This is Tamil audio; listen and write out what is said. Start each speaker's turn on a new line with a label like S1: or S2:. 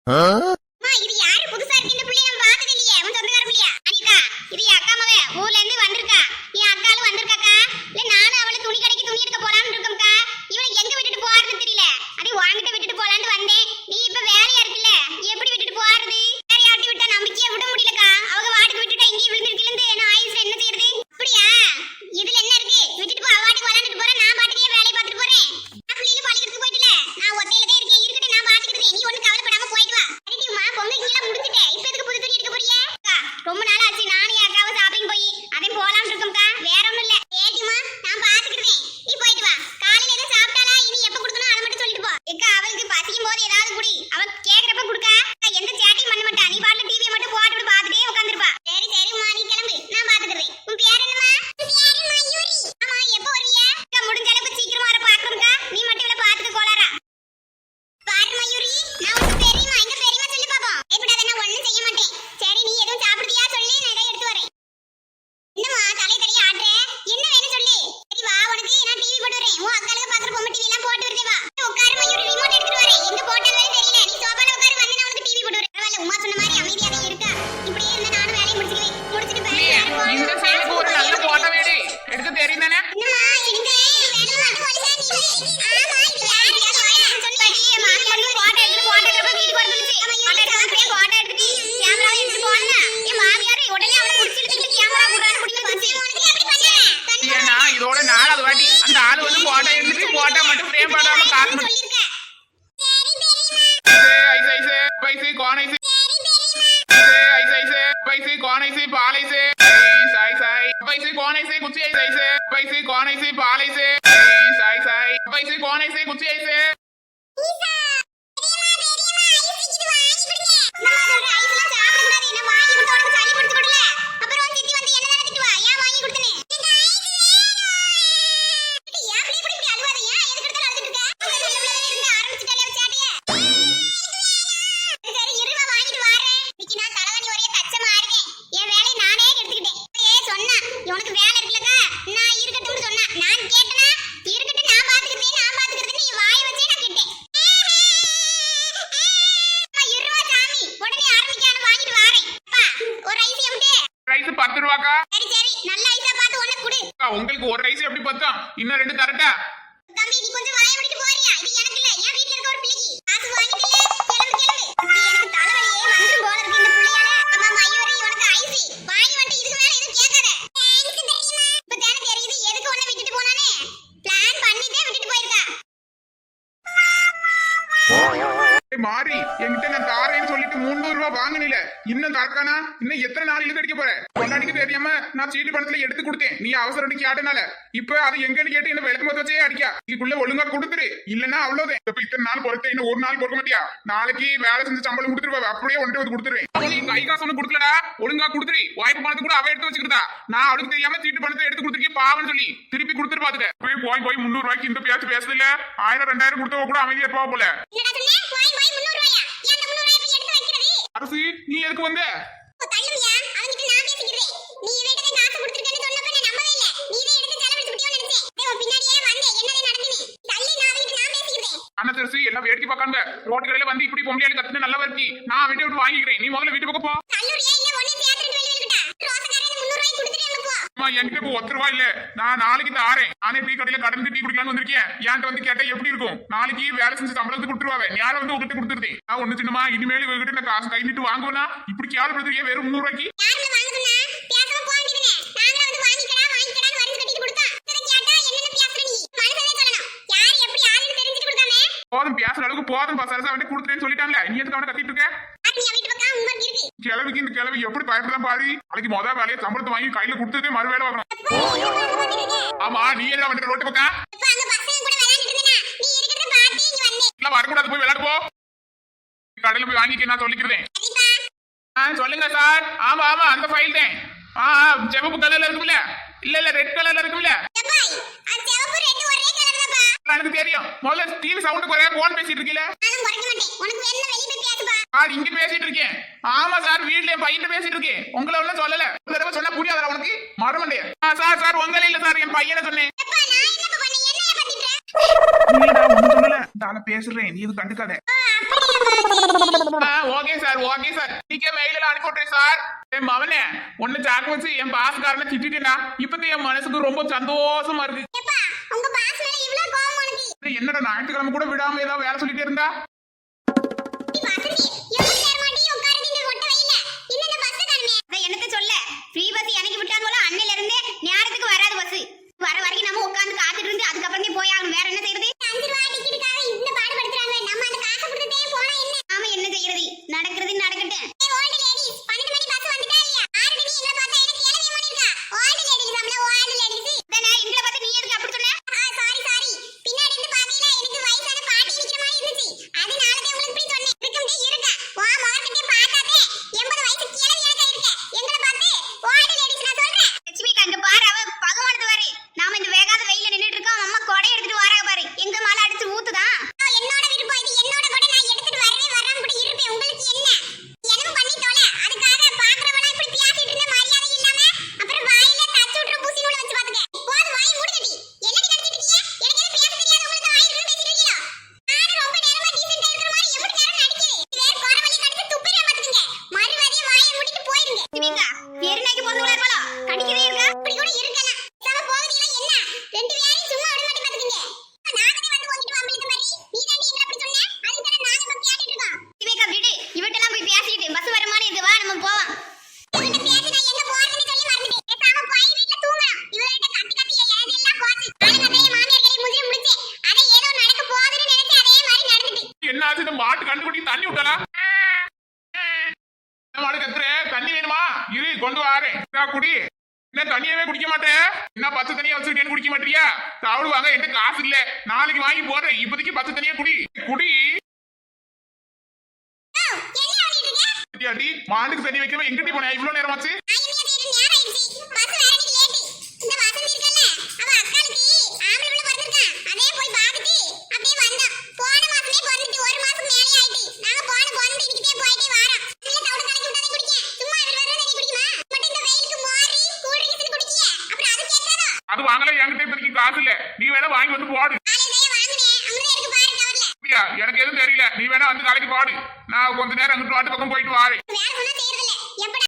S1: அம்மா, இது யாரு புதுசா இருக்கு? இந்த புள்ளைய நம்ம பார்த்தது இல்லையே. உன் சொந்தக்கார புள்ளையா? அனிதா, இது என் அக்கா மக. ஊர்ல இருந்து வந்திருக்கா. என் அக்காலும் வந்திருக்காக்கா. இல்ல நானும் அவளை துணி கடைக்கு துணி எடுக்க போலாம்னு இருக்கோம்க்கா. இவளை எங்க விட்டுட்டு போறது தெரியல. அடி வாங்கிட்ட விட்டுட்டு போலான்னு வந்தேன். நீ இப்ப வேலையா இருக்குல்ல, எப்படி விட்டுட்டு போறது? வேற யார்ட்டி விட்டா நம்பிக்கையா விட முடியலக்கா. அவங்க வாட்டுக்கு விட்டுட்டா இங்கே விழுந்திருக்கிலிருந்து நான் ஆயுசுல என்ன செய்யறது? அப்படியா? இதுல என்ன இருக்கு? விட்டுட்டு போ, வாட்டுக்கு விளையாண்டுட்டு போறேன். நான் பாட்டுக்கே வேலையை பார்த்துட்டு போறேன். நான் பிள்ளைங்க பள்ளிக்கூடத்துக்கு போயிட்டுல, நான் ஒத்தையில தான் இருக்கேன். இருக்கட்டும், நான் பாத்துக்கிறேன். நீ ஒண்ணு கவலைப்படாம போயிட்டு வா. சரிடிமா, பொங்கலுக்கு எல்லாம் முடிஞ்சிட்டே. இப்ப எதுக்கு புது துணி எடுக்க போறியே? ரொம்ப நாள் ஆச்சு நானும் என் அக்காவும் ஷாப்பிங் போய் அதே போலாம்னு இருக்கோம்க்கா. வேற ஒண்ணும் இல்ல. ஏடிமா, நான் பாத்துக்கிறேன். நீ போயிட்டு வா. காலையில எதை சாப்பிட்டாளா? இனி எப்ப கொடுக்கணும் அதை மட்டும் சொல்லிட்டு போ. ஏக்கா, அவளுக்கு பசிக்கும் போது ஏதாவது குடி. அவ கேக்குறப்ப குடுக்கா. எந்த சேட்டையும் பண்ண மாட்டா. நீ பாட்டுல டிவியை மட்டும் போட்டு பாத்துட்டே உட்காந்துருப்பா. சரி சரிம்மா, நீ கிளம்பு. நான் பாத்துக்கிறேன். உன் பேர் என்னம்மா? பேரு மயூரி. ஆமா, எப்ப வருவீங்க? முடிஞ்ச அளவுக்கு சீக்கிரமா வர பாக்குறோம்க்கா. நீ மட்டும் இவளை பாத்துக்க கோளாரா. பாரு மயூரி, நான் உனக்கு பெரியம்மா. எங்க பெரியம்மா சொல்லி பாப்போம். எப்படாத, நான் ஒண்ணும் செய்ய மாட்டேன். சரி, நீ எதுவும் சாப்பிடுறியா சொல்லி நான் இதை எடுத்து வரேன். என்னம்மா தலை தலை ஆடுற? என்ன வேணும் சொல்லு. சரி வா, உனக்கு நான் டிவி போட்டு வரேன். உன் அக்காளுக்கு பாக்குற பொம்மை டிவி எல்லாம் போட்டு வரதே வா. உட்காரு மயூரி, ரிமோட் எடுத்துட்டு வரேன். எங்க போட்டாலும் தெரியல. நீ சோபால உட்காரு, வந்து நான் உனக்கு டிவி போட்டு வரேன். பரவாயில்ல, உமா சொன்ன மாதிரி அமைதியாவே இருக்கா. இப்படியே இருந்தா நானும் வேலையை முடிச்சுக்குவேன். முடிச்சிட்டு பாரு.
S2: இந்த சைடுக்கு ஒரு நல்ல போட்டோ வேடி எடுக்க தெரியும் தானே?
S1: என்னம்மா எங்க வேலை மட்டும் ஒழுங்கா நீ. ஆமா, இது யாரு சொல்லி மாமி வந்து போட்டோ எடுத்துட்டு வீட்டுக்கு வர சொல்லுச்சு. அப்படியே போட்டோ எடுத்துட்டு கேமரா எடுத்துட்டு போனா என் மாமியார் உடனே அவளை முடிச்சிட்டு கேமரா போடான்னு பிடிக்க வந்துச்சு. உனக்கு எப்படி பண்ணே?
S2: ஏன்னா இதோட நாலாவது வாட்டி அந்த ஆளு வந்து போட்டோ எடுத்துட்டு போட்டோ மட்டும் ஃப்ரேம் பண்ணாம காசு
S1: சொல்லிருக்க. சரி பெரியம்மா.
S2: Ice ice paise cone ice ice ice paise cone ice பால் ஐஸ் சாய் சாய் பைசே கோன் ஐஸ் குச்சி ice ice paise cone ice பால் ஐஸ் சாய் சாய் பைசே கோன் ஐஸ் குச்சி ஐஸ்
S1: ஈசா, பெரியம்மா ஐஸ் கிட்ட வாங்கி கொடுங்க. நம்ம சொல்ற ஐஸ்லாம் சாப்பிட கூடாது. என்ன வாங்கி கொடுத்து உனக்கு சளி பிடிச்சு கொடுல. அப்புறம் உன் சித்தி வந்து என்ன தான திட்டுவா? ஏன் வாங்கி கொடுத்தனே? இந்த ஐஸ் வேணும். இது ஏன் இப்படி இப்படி அழுவாத? ஏன் எதுக்கு எடுத்தாலும் அழுதுட்டு இருக்க? அந்த நல்ல பிள்ளை இருந்து ஆரம்பிச்சிட்டாலே சேட்டைய. சரி இருமா, வாங்கிட்டு வாரேன். இன்னைக்கு நான் தலைவணி ஒரே கச்சமா ஆடுவேன். என் வேலையை நானே எடுத்துக்கிட்டேன். சொன்னா உனக்கு வேலை இருக்குல்லக்கா, நான் இருக்கட்டும்னு சொன்னா நான் கேட்டனா? இருக்கட்டும், நான் பாத்துக்கிறேன் நீ வாயை வச்சே நான் கேட்டேன். இருவா சாமி, உடனே ஆரம்பிக்கானு வாங்கிட்டு வாரேன். அப்பா, ஒரு ஐஸ் எப்படி?
S2: ரைஸ் 10 ரூபாக்கா.
S1: சரி சரி, நல்ல ஐஸா பார்த்து ஒண்ணு குடு.
S2: உங்களுக்கு ஒரு ரைஸ் எப்படி பத்தும்? இன்னும் 2 தரட்டா?
S1: தம்பி, நீ கொஞ்சம் வாயை மூடிட்டு போறியா? இது எனக்கு இல்ல, என் வீட்ல இருக்க ஒரு பிள்ளைக்கு. காசு வாங்கிட்டல, கிளம்பு. எனக்கு தலைவலியே வந்துரும் போல இருக்கு இந்த புள்ளையால. அம்மா மயூரி, உனக்கு ஐஸ் வாங்கி வந்து இதுக்கு மேல எதுவும் கேட்காத. தேங்க்ஸ் பெரியம்மா. இப்ப தான தெரியுது எதுக்கு உன்னை விட்டுட்டு போனானே. பிளான் பண்ணிட்டே விட்டுட்டு போயிருக்கா.
S2: மாறி என்கிட்ட நான் தாரேன்னு சொல்லிட்டு 300 ரூபாய் வாங்கினில, இன்னும் தரக்கானா? இன்னும் எத்தனை நாள் இழுத்து அடிக்க போற? கொண்டாடிக்கு தெரியாம நான் சீட்டு பணத்துல எடுத்து கொடுத்தேன். நீ அவசரம் கேட்டனால இப்ப அது எங்கன்னு கேட்டு என்ன விளக்கு மொத்த வச்சே அடிக்கா. இதுக்குள்ள ஒழுங்கா கொடுத்துரு, இல்லன்னா அவ்வளவுதான். இப்ப இத்தனை நாள் பொறுத்த இன்னும் ஒரு நாள் பொறுக்க மாட்டியா? நாளைக்கு வேலை செஞ்சு சம்பளம் கொடுத்துருவா. அப்படியே ஒன்று வந்து கொடுத்துருவேன். கை காசு ஒண்ணு கொடுக்கலடா, ஒழுங்கா கொடுத்துரு. வாய்ப்பு பணத்தை கூட அவ எடுத்து வச்சுக்கிட்டா. நான் அவளுக்கு தெரியாம சீட்டு பணத்தை எடுத்து கொடுத்துருக்கேன் பாவன்னு சொல்லி திருப்பி கொடுத்துட்டு பாத்துக்க. போய் 300 ரூபாய்க்கு இந்த பேச்சு பேசுது இல்ல. 1000 2000 கொடுத்தவ கூட அமைதியா இருப்பா போல.
S1: போய் 300 ரூபாயா? ஏன் அந்த 300 ரூபாய் எடுத்து வைக்கிறது?
S2: அரசு, நீ எதுக்கு வந்த?
S1: தள்ளுமியா, அவங்கிட்ட நான் பேசிக்கிறேன். நீ வீட்டுக்கு காசு கொடுத்துருக்கேன்னு சொன்னப்ப நான் நம்பவே இல்ல. நீவே எடுத்து செலவழிச்சு விட்டியோன்னு நினைச்சேன். உன் பின்னாடியே வந்தேன். என்னது நடந்துனே? தள்ளி நான் அவங்கிட்ட நான் பேசிக்கிறேன்.
S2: அண்ணா எல்லாம் வேடிக்கை பார்க்காம ரோட்டு கடையில வந்து இப்படி பொம்பளையாளு கத்துன நல்லா வருத்தி. நான் வீட்டை விட்டு வாங்கிக்கிறேன். நீ முதல்ல வீட்டு பக்கம் போ.
S1: தள்ளுறியா இல்ல ஒண்ணே சேர்த்துட்டு வெளிய வந்துட்டா? ரோசக்காரன் 300 ரூபாய் கொடுத்துட்டு போ.
S2: அம்மா, என்கிட்ட இப்போ 1 ரூபாய் இல்ல. நான் நாளைக்கு தாரேன். நானே டீ கடையில கடந்து டீ குடிக்கலாம்னு வந்திருக்கேன். என்கிட்ட வந்து கேட்டா எப்படி இருக்கும்? நாளைக்கு வேலை செஞ்சு சம்பளத்துக்கு கொடுத்துருவாங்க. யாரும் வந்து உங்ககிட்ட கொடுத்துருந்தேன். நான் ஒண்ணு சின்னமா இனிமேல் இவகிட்ட நான் காசு கை நீட்டு வாங்குவேனா? இப்படி கேவலப்படுத்துறியா வெறும் 300 ரூபாய்க்கு?
S1: யாருல வாங்க சொன்னா? பேசாம போக வேண்டியதுனே. நாங்களே வந்து வாங்கிக்கடான்னு வரிசை கட்டிட்டு கொடுத்தா. இத கேட்டா என்னென்ன பேசுற நீ? மனசவே சொல்லணும். யார் எப்படி யாருன்னு தெரிஞ்சிட்டு கொடுக்காம.
S2: போதும், பேசுற அளவுக்கு போதும். பசரசா அவன்கிட்ட கொடுத்துறேன்னு சொல்லிட்டாங்களே. நீ எதுக்கு அவனை கத்திட்டு இருக்க?
S1: நீ வீட்டு பக்கம் உங்க இருக்கு.
S2: கிழவிக்கு இந்த கிழவி எப்படி பயப்படலாம் பாரு. நாளைக்கு முதல் வேலையை சம்பளத்தை வாங்கி கையில கொடுத்ததே மறு வேலை வாங்கணும். ஆமா, நீ என்ன வந்துட்டு ரோட்டு பக்கம்?
S1: இப்ப அங்க பசங்க கூட விளையாடிட்டு இருந்தா நீ இருக்கிறத பார்த்து இங்க வந்தேன்.
S2: இல்ல வரக்கூடாது, போய் விளையாடு போ. கடையில போய் வாங்கிக்க, நான் சொல்லிக்கிறேன். சொல்லுங்க சார். ஆமா அந்த ஃபைல் தான். செவப்பு கலர்ல இருக்குல்ல? இல்ல ரெட் கலர்ல இருக்குல்ல?
S1: டபாய், அந்த செவப்பு ரெட் ஒரே கலர் தான்ப்பா.
S2: எனக்கு தெரியும். முதல்ல டிவி சவுண்ட் குறைய போன் பேசிட்டு இருக்கீல.
S1: நான் குறைக்க மாட்டேன். உனக்கு என்ன வெளிய போய் பேசுப்பா.
S2: இங்க பேசிட்டு இருக்கேன். ஆமா சார், வீட்ல என் பையன் பேசிட்டு இருக்கேன். உங்களை ஒண்ணும் சொல்லல. ஒரு தடவை சொன்னா புரியாதா உனக்கு? மறமண்டே. சார் உங்களே இல்ல சார், என் பையனை சொன்னேன்.
S1: அப்பா, நான் என்ன பண்ணேன்? என்னைய பத்திட்ட?
S2: நீ நான் ஒண்ணும் சொல்லல. நான் பேசுறேன், நீ இது கண்டுக்காத.
S1: அப்படியே
S2: ஓகே சார் ஓகே சார் நீங்க மெயில அனுப்பி விட்டுறேன் சார். என் மவனே ஒன்னு ஜாக்க வச்சு என் பாஸ்காரனை திட்டிட்டேனா இப்ப என் மனசுக்கு ரொம்ப சந்தோஷமா இருக்கு.
S1: ஏப்பா உங்க பாஸ் மேல இவ்ளோ கோவம் உனக்கு?
S2: என்னடா ஞாயிற்றுக்கிழமை கூட விடாம ஏதாவது வேலை சொல்லிட்டே இருந்தா?
S1: எனக்கு சொல்ல ஃப்ரீ பஸ் எனக்கு விட்டாங்களோ அன்னையில இருந்தே நேரத்துக்கு வராது பஸ். வர வரைக்கும் நம்ம உட்கார்ந்து காத்துட்டு இருந்து அதுக்கப்புறம் போய் ஆகணும். வேற என்ன செய்யறது? 5 ரூபாய் டிக்கெட்டுக்காக இந்த பாடுபடுத்துறாங்க. நம்ம அந்த காசை கொடுத்துட்டே போனா என்ன? நாம என்ன செய்யறது? நடக்கிறது நடக்கட்டும். ஓல்ட் லேடிஸ் 12 மணி பஸ் வந்துட்டா இல்லையா? ஆறு மணி என்ன பார்த்தா எனக்கு கேளவே மாட்டீங்க. ஓல்ட் லேடிஸ் நம்மள ஓல்ட் லேடிஸ். தானே இங்க பார்த்து நீ எதுக்கு அப்படி சொன்ன? Sorry sorry. பின்னாடி இருந்து பாத்தீங்களா எனக்கு வயசான பாட்டி நிக்கிற மாதிரி இருந்துச்சு. அதனால தான் உங்களுக்கு இப்படி சொன்னேன். இருக்கும்டே இருக்க. வா மார்க்கெட்டே பார்த்தாதே 80 வயசு கிழவி எனக்கு இருக்க. எங்களை பார்த்து ஓல்ட் லேடிஸ் நான் சொல்றேன். லட்சுமி கங்க பாரு அவ பகவானது பாரு. நாம இந்த வேகாத வெயில நின்னுட்டு இருக்கோம். அம்மா கொடை எடுத்துட்டு வராங்க பாரு. எங்க மேல அடிச்சு ஊத்துதா? என்னோட விருப்பம் இது. என்னோட கொடை நான் எடுத்துட்டு வரவே வராம இப்படி இருப்பேன். உங்களுக்கு என்ன? என்னமோ பண்ணிட்டோல. அதுக்காக பாக்குறவளா இப்படி பேசிட்டு இருந்த மரியாதை இல்லாம அப்புறம் வாயில தச்சு விட்டுற பூசி நூல வச்சு பாத்துக்க. போது வாய் மூடுங்கடி. என்னடி நடந்துட்டு இருக்கீங்க? எனக்கு எதுவும் பேச தெரியாது. உங்களுக்கு வாய் இருந்து பேசிட்டு இருக்கீங்க. நானும் ரொம்ப நேரமா டீசென்ட்டா இருக்கிற மாதிரி எவ்வளவு நேரம் நடிக்கிறேன். வேற போற வழி கடிச்சு துப்பிர பாத்துங்க. மறுவாதிய வாயை மூடிட்டு போயிடுங்க. இவங்க பேர்நாய்க்கு பொறுத்தவளா இருப்பாளோ? கடிக்கவே இருக்கா? இப்படி கூட இருக்கலாம். சம போகுதீங்களா என்ன? ரெண்டு பேரையும் சும்மா விட மாட்டே பாத்துங்க. நாங்களே வந்து உங்கிட்ட வம்பிழுத்த மாதிரி நீ தாண்டி எங்களை அப்படி சொன்ன. அதுக்கு தான நாங்க இப்ப கேட்டுட்டு இருக்கோம். இவங்க விடு. இவட்டெல்லாம் போய் பேசிட்டு பஸ் வரமானே இது வா நம்ம போவோம். இவட்ட பேசி நான் எங்க போறதுன்னு சொல்லி மறந்துட்டேன். பேசாம போய் வீட்ல தூங்கலாம். இவர்கிட்ட கத்தி கத்தி ஏதெல்லாம் போச்சு. நானும் நிறைய மாமியார்களை முதிரி முடிச்சேன். அதை ஏதோ நடக்க போகுதுன்னு நினைச்சு அதே மாதிரி நடந்துட்டு.
S2: என்ன ஆச்சு? இந்த மாட்டு கண்டுபிடி தண்ணி விட்டானா? மாடு கத்துற தண்ணி வேணுமா? இரு கொண்டு வாரேன். குடி. என்ன தண்ணியவே குடிக்க மாட்டேன்? என்ன பச்சை தண்ணியா வச்சிருக்கேன்னு குடிக்க மாட்டியா? தவறு வாங்க என்கிட்ட காசு இல்ல. நாளைக்கு வாங்கி போறேன். இப்போதைக்கு பச்சை தண்ணியா குடி. குடி.
S1: என்ன பண்ணிட்டு இருக்க?
S2: அடி மாட்டுக்கு தண்ணி வைக்காம எங்கிட்ட போனே? இவ்வளவு நேரமாச்சு. அது வாங்கல என்கிட்ட இப்போதைக்கு காசு இல்ல. நீ வேணா வாங்கி வந்து போடு. எனக்கு எதுவும் தெரியல. நீ வேணா வந்து நாளைக்கு பாடு. நான் கொஞ்ச நேரம் அங்கிட்டு வாட்டு பக்கம் போயிட்டு வாரேன்.